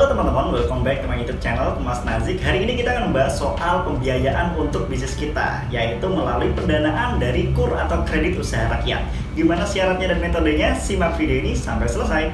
Halo teman-teman, welcome back to my YouTube channel Mas Nazik. Hari ini kita akan membahas soal pembiayaan untuk bisnis kita, yaitu melalui pendanaan dari KUR atau kredit usaha rakyat. Gimana syaratnya dan metodenya? Simak video ini sampai selesai.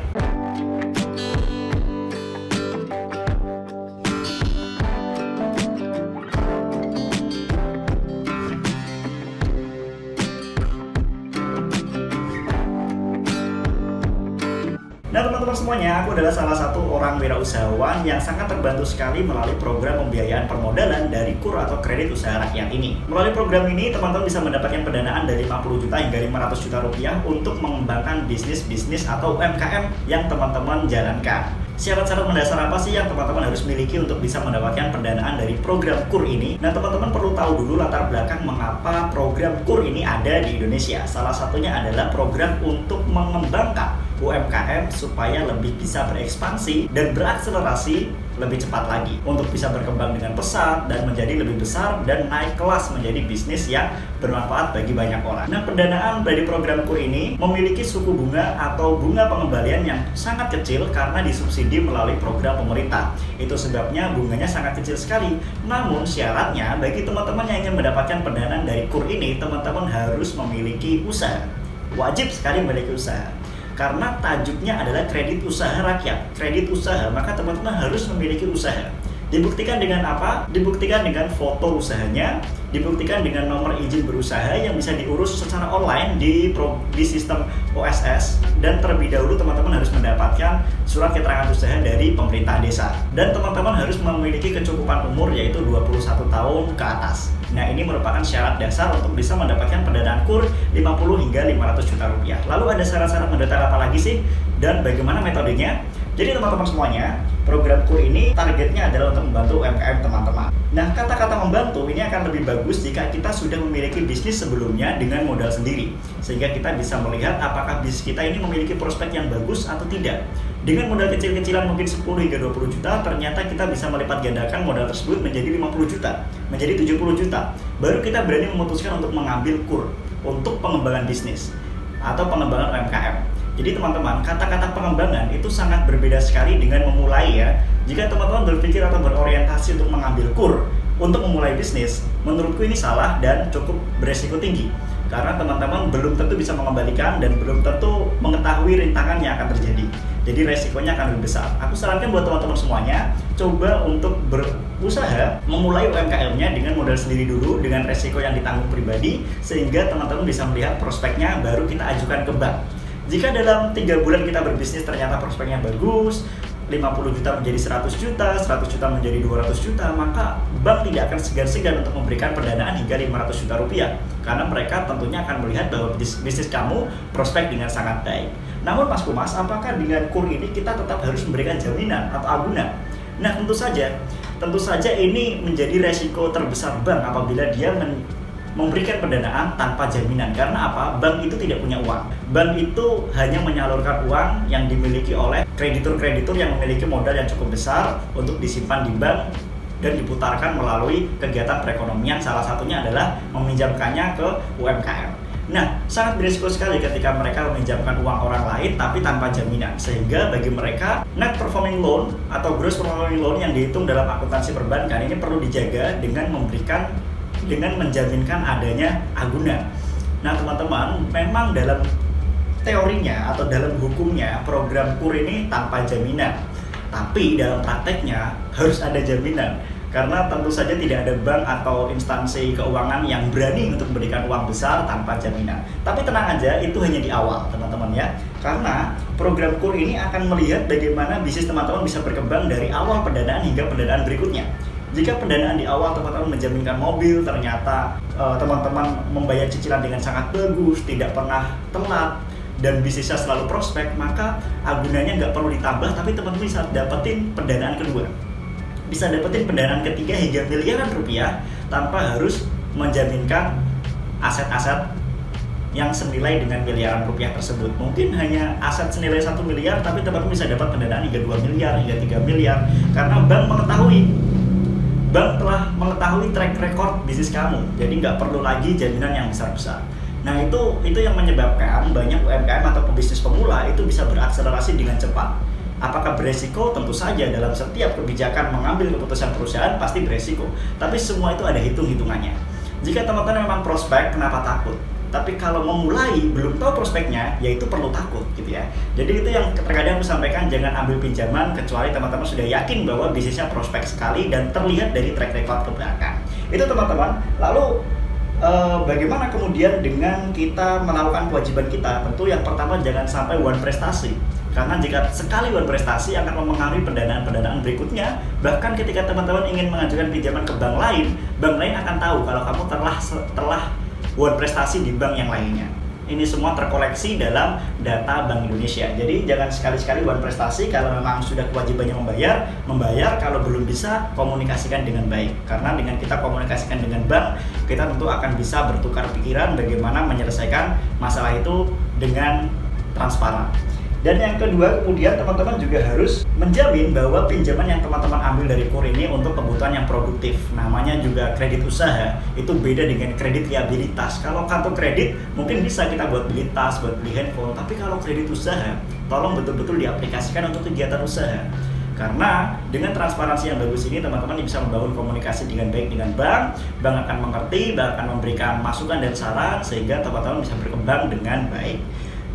Nah teman-teman semuanya, aku adalah salah satu orang wirausahawan yang sangat terbantu sekali melalui program pembiayaan permodalan dari KUR atau kredit usaha rakyat ini. Melalui program ini, teman-teman bisa mendapatkan pendanaan dari 50 juta hingga 500 juta rupiah untuk mengembangkan bisnis-bisnis atau UMKM yang teman-teman jalankan. Syarat-syarat mendasar apa sih yang teman-teman harus miliki untuk bisa mendapatkan pendanaan dari program KUR ini? Nah teman-teman perlu tahu dulu latar belakang mengapa program KUR ini ada di Indonesia. Salah satunya adalah program untuk mengembangkan UMKM supaya lebih bisa berekspansi dan berakselerasi lebih cepat lagi untuk bisa berkembang dengan pesat dan menjadi lebih besar dan naik kelas menjadi bisnis yang bermanfaat bagi banyak orang. Nah, pendanaan dari program KUR ini memiliki suku bunga atau bunga pengembalian yang sangat kecil karena disubsidi melalui program pemerintah. Itu sebabnya bunganya sangat kecil sekali. Namun syaratnya bagi teman-teman yang ingin mendapatkan pendanaan dari KUR ini, teman-teman harus memiliki usaha. Wajib sekali memiliki usaha. Karena tajuknya adalah kredit usaha rakyat, kredit usaha, maka teman-teman harus memiliki usaha. Dibuktikan dengan apa? Dibuktikan dengan foto usahanya, dibuktikan dengan nomor izin berusaha yang bisa diurus secara online di sistem OSS, dan terlebih dahulu teman-teman harus mendapatkan surat keterangan usaha dari pemerintah desa. Dan teman-teman harus memiliki kecukupan umur yaitu 21 tahun ke atas. Nah, ini merupakan syarat dasar untuk bisa mendapatkan pendanaan KUR 50 hingga 500 juta rupiah. Lalu ada syarat-syarat mendasar apa lagi sih? Dan bagaimana metodenya? Jadi teman-teman semuanya, program KUR ini targetnya adalah untuk membantu UMKM teman-teman. Nah, kata-kata membantu ini akan lebih bagus jika kita sudah memiliki bisnis sebelumnya dengan modal sendiri. Sehingga kita bisa melihat apakah bisnis kita ini memiliki prospek yang bagus atau tidak. Dengan modal kecil-kecilan mungkin 10 hingga 20 juta, ternyata kita bisa melipat gandakan modal tersebut menjadi 50 juta, menjadi 70 juta. Baru kita berani memutuskan untuk mengambil KUR untuk pengembangan bisnis atau pengembangan UMKM. Jadi teman-teman, kata-kata pengembangan itu sangat berbeda sekali dengan memulai ya. Jika teman-teman berpikir atau berorientasi untuk mengambil KUR untuk memulai bisnis, menurutku ini salah dan cukup beresiko tinggi. Karena teman-teman belum tentu bisa mengembalikan dan belum tentu mengetahui rintangan yang akan terjadi. Jadi resikonya akan lebih besar. Aku sarankan buat teman-teman semuanya, coba untuk berusaha memulai UMKM-nya dengan modal sendiri dulu, dengan resiko yang ditanggung pribadi, sehingga teman-teman bisa melihat prospeknya, baru kita ajukan ke bank. Jika dalam 3 bulan kita berbisnis ternyata prospeknya bagus, 50 juta menjadi 100 juta, 100 juta menjadi 200 juta, maka bank tidak akan segan-segan untuk memberikan pendanaan hingga 500 juta rupiah. Karena mereka tentunya akan melihat bahwa bisnis kamu prospek dengan sangat baik. Namun Mas Kumas, apakah dengan KUR ini kita tetap harus memberikan jaminan atau agunan? Nah tentu saja ini menjadi resiko terbesar bank apabila dia memberikan pendanaan tanpa jaminan. Karena apa? Bank itu tidak punya uang. Bank itu hanya menyalurkan uang yang dimiliki oleh kreditur-kreditur yang memiliki modal yang cukup besar untuk disimpan di bank dan diputarkan melalui kegiatan perekonomian. Salah satunya adalah meminjamkannya ke UMKM. Nah, sangat berisiko sekali ketika mereka meminjamkan uang orang lain tapi tanpa jaminan. Sehingga bagi mereka, net performing loan atau gross performing loan yang dihitung dalam akuntansi perbankan ini perlu dijaga dengan menjaminkan adanya agunan. Nah teman-teman, memang dalam teorinya atau dalam hukumnya program KUR ini tanpa jaminan. Tapi dalam prakteknya harus ada jaminan. Karena tentu saja tidak ada bank atau instansi keuangan yang berani untuk memberikan uang besar tanpa jaminan. Tapi tenang aja, itu hanya di awal teman-teman ya. Karena program KUR ini akan melihat bagaimana bisnis teman-teman bisa berkembang dari awal pendanaan hingga pendanaan berikutnya. Jika pendanaan di awal teman-teman menjaminkan mobil, ternyata teman-teman membayar cicilan dengan sangat bagus, tidak pernah telat, dan bisnisnya selalu prospek, maka agunannya nggak perlu ditambah, tapi teman-teman bisa dapetin pendanaan kedua. Bisa dapetin pendanaan ketiga hingga miliaran rupiah tanpa harus menjaminkan aset-aset yang senilai dengan miliaran rupiah tersebut. Mungkin hanya aset senilai 1 miliar, tapi teman-teman bisa dapat pendanaan hingga 2 miliar, hingga 3 miliar. Karena bank telah mengetahui track record bisnis kamu, jadi nggak perlu lagi jaminan yang besar-besar. Nah itu yang menyebabkan banyak UMKM atau pebisnis pemula itu bisa berakselerasi dengan cepat. Apakah beresiko? Tentu saja, dalam setiap kebijakan mengambil keputusan perusahaan pasti beresiko. Tapi semua itu ada hitung-hitungannya. Jika teman-teman memang prospek, kenapa takut? Tapi kalau memulai belum tahu prospeknya, ya itu perlu takut gitu ya. Jadi itu yang terkadang aku sampaikan, jangan ambil pinjaman kecuali teman-teman sudah yakin bahwa bisnisnya prospek sekali dan terlihat dari track record ke belakang. Itu teman-teman. Lalu bagaimana kemudian dengan kita melakukan kewajiban kita? Tentu yang pertama, jangan sampai one prestasi. Karena jika sekali one prestasi akan mempengaruhi pendanaan-pendanaan berikutnya. Bahkan ketika teman-teman ingin mengajukan pinjaman ke bank lain akan tahu kalau kamu telah one prestasi di bank yang lainnya. Ini semua terkoleksi dalam data Bank Indonesia. Jadi jangan sekali-sekali one prestasi. Kalau memang sudah kewajibannya membayar. Kalau belum bisa, komunikasikan dengan baik. Karena dengan kita komunikasikan dengan bank, kita tentu akan bisa bertukar pikiran bagaimana menyelesaikan masalah itu dengan transparan. Dan yang kedua, kemudian teman-teman juga harus menjamin bahwa pinjaman yang teman-teman ambil dari KUR ini untuk kebutuhan yang produktif. Namanya juga kredit usaha, itu beda dengan kredit liabilitas. Kalau kartu kredit mungkin bisa kita buat beli tas, buat beli handphone. Tapi kalau kredit usaha, tolong betul-betul diaplikasikan untuk kegiatan usaha. Karena dengan transparansi yang bagus ini, teman-teman bisa membangun komunikasi dengan baik dengan bank. Bank akan mengerti, bank akan memberikan masukan dan saran, sehingga teman-teman bisa berkembang dengan baik.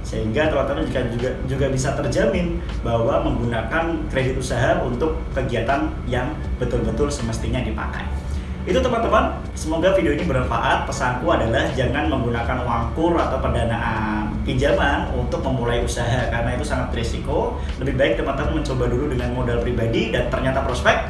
Sehingga teman-teman juga bisa terjamin bahwa menggunakan kredit usaha untuk kegiatan yang betul-betul semestinya dipakai. Itu teman-teman, semoga video ini bermanfaat. Pesanku adalah jangan menggunakan uang KUR atau pendanaan pinjaman untuk memulai usaha, karena itu sangat berisiko. Lebih baik teman-teman mencoba dulu dengan modal pribadi dan ternyata prospek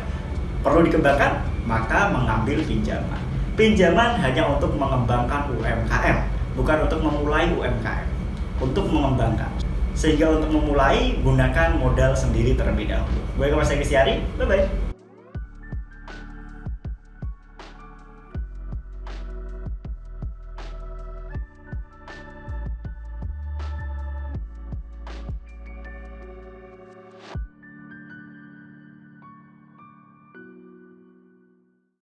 perlu dikembangkan, maka mengambil pinjaman. Pinjaman hanya untuk mengembangkan UMKM, bukan untuk memulai UMKM. Untuk mengembangkan. Sehingga untuk memulai, gunakan modal sendiri terlebih dahulu. Gue Mas Egi Siari, bye-bye.